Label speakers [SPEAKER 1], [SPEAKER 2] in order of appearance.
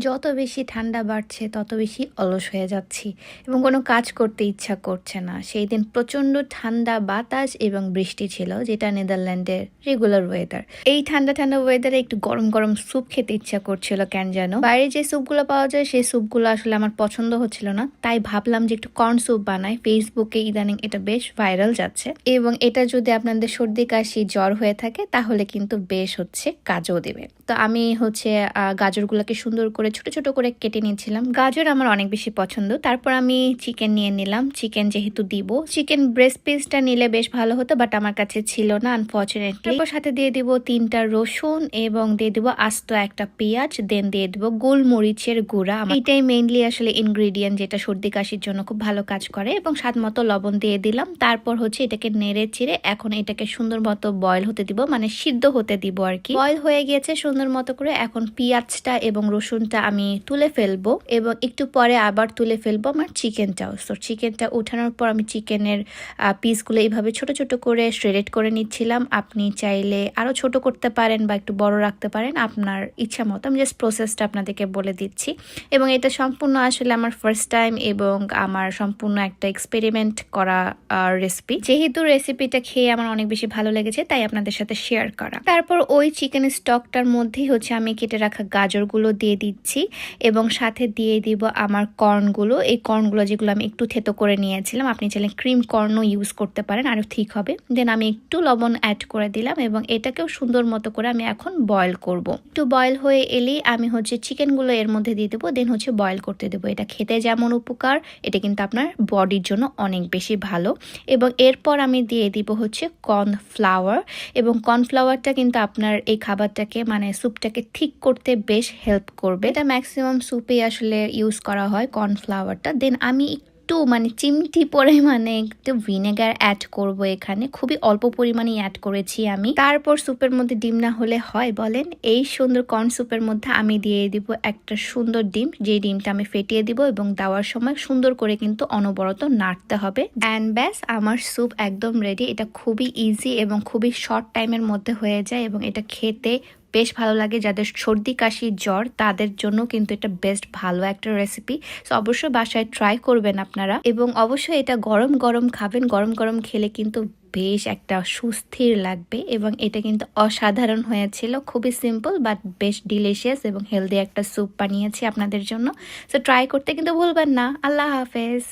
[SPEAKER 1] যত বেশি ঠান্ডা বাড়ছে তত বেশি অলস হয়ে যাচ্ছি এবং কোনো কাজ করতে ইচ্ছা করছে না। সেই দিন প্রচণ্ড ঠান্ডা বাতাস এবং বৃষ্টি ছিল, যেটা নেদারল্যান্ডের রেগুলার ওয়েদার। এই ঠান্ডা ঠান্ডা ওয়েদারে একটু গরম গরম স্যুপ খেতে ইচ্ছা করছিল কেন যেন। বাইরে যে স্যুপগুলো পাওয়া যায় সেই স্যুপগুলো আসলে আমার পছন্দ হচ্ছিল না, তাই ভাবলাম যে একটু কর্ন স্যুপ বানাই। ফেসবুকে ইদানিং এটা বেশ ভাইরাল যাচ্ছে এবং এটা যদি আপনাদের সর্দি কাশি জ্বর হয়ে থাকে তাহলে কিন্তু বেশ কাজও দেবে। তো আমি গাজরগুলোকে সুন্দর করে ছোট ছোট করে কেটে নিয়েছিলাম। গাজর আমার অনেক বেশি পছন্দ। তারপর আমি চিকেন নিয়ে নিলাম। চিকেন যেহেতু দিব, চিকেন ব্রেস্ট পিসটা নিলে বেশ ভালো হতো, বাট আমার কাছে ছিল না আনফর্চুনেটলি। তারপর সাথে দিয়ে দিব 3টা রসুন এবং দিয়ে দিব আস্ত একটা পেঁয়াজ, দেন দিয়ে দিব গোলমরিচের গুঁড়া। এটাই মেইনলি আসলে ইনগ্রেডিয়েন্ট যেটা সর্দি কাশির জন্য খুব ভালো কাজ করে, এবং স্বাদ মতো লবণ দিয়ে দিলাম। তারপর এটাকে নেড়ে চিড়ে এখন এটাকে সুন্দর মতো বয়ল হতে দিব, মানে সিদ্ধ হতে দিব আর কি। বয়ল হয়ে গিয়েছে সুন্দর মতো করে। এখন পেঁয়াজটা এবং রসুনটা আমি তুলে ফেলবো এবং একটু পরে আবার তুলে ফেলবো আমার চিকেনটাও। তো চিকেনটা উঠানোর পর আমি চিকেনের পিসগুলো এইভাবে ছোট ছোট করে শ্রেডেড করে নিচ্ছিলাম। আপনি চাইলে আরো ছোট করতে পারেন বা একটু বড় রাখতে পারেন, আপনার ইচ্ছা মতো। আমি জাস্ট প্রসেসটা আপনাদেরকে বলে দিচ্ছি। এবং এটা সম্পূর্ণ আসলে আমার ফার্স্ট টাইম এবং আমার সম্পূর্ণ একটা এক্সপেরিমেন্ট করা রেসিপি। যেহেতু রেসিপিটা খেয়ে আমার অনেক বেশি ভালো লেগেছে, তাই আপনাদের সাথে শেয়ার করা। তারপর ওই চিকেন স্টকটার মধ্যেই আমি কেটে রাখা গাজরগুলো দিয়ে দিচ্ছি এবং সাথে দিয়ে দিব আমার কর্নগুলো। এই কর্নগুলো যেগুলো আমি একটু থেতো করে নিয়েছিলাম, আপনি চাইলে ক্রিম কর্নও ইউজ করতে পারেন, আরও ঠিক হবে। দেন আমি একটু লবণ অ্যাড করে দিলাম এবং এটাকেও সুন্দর মতো করে আমি এখন বয়েল করব। একটু বয়েল হয়ে এলেই আমি চিকেনগুলো এর মধ্যে দিয়ে দেবো, দেন বয়েল করতে দেবো। এটা খেতে যেমন উপকার, এটা কিন্তু আপনার বডির জন্য অনেক বেশি ভালো। এবং এরপর আমি দিয়ে দিব কর্নফ্লাওয়ার, এবং কর্নফ্লাওয়ারটা কিন্তু আপনার এই খাবারটাকে মানে স্যুপটাকে ঠিক করতে বেশ হেল্প করবে। এটা ম্যাক্সিমাম স্যুপে আসলে ইউজ করা হয় কর্নফ্লাওয়ারটা। দেন আমি একটু চিমটি পরিমাণে একটু ভিনেগার অ্যাড করব এখানে, খুবই অল্প পরিমাণে অ্যাড করেছি আমি। তারপর স্যুপের মধ্যে ডিম না হলে হয় বলেন? এই সুন্দর কর্ন স্যুপের মধ্যে আমি দিয়ে দিব একটা সুন্দর ডিম, যে ডিমটা আমি ফেটিয়ে দিব এবং দেওয়ার সময় সুন্দর করে কিন্তু অনবরত নাড়তে হবে। অ্যান্ড ব্যাস, আমার স্যুপ একদম রেডি। এটা খুবই ইজি এবং খুবই শর্ট টাইমের মধ্যে হয়ে যায় এবং এটা খেতে বেশ ভালো লাগে। যাদের সর্দি কাশি জ্বর তাদের জন্য কিন্তু এটা বেস্ট ভালো একটা রেসিপি। সো অবশ্যই বাসায় ট্রাই করবেন আপনারা, এবং অবশ্যই এটা গরম গরম খাবেন। গরম গরম খেলে কিন্তু বেশ একটা সুস্থির লাগবে এবং এটা কিন্তু অসাধারণ হয়েছিল। খুবই সিম্পল বাট বেশ ডিলিশিয়াস এবং হেলদি একটা স্যুপ বানিয়েছি আপনাদের জন্য। সো ট্রাই করতে কিন্তু ভুলবেন না। আল্লাহ হাফেজ।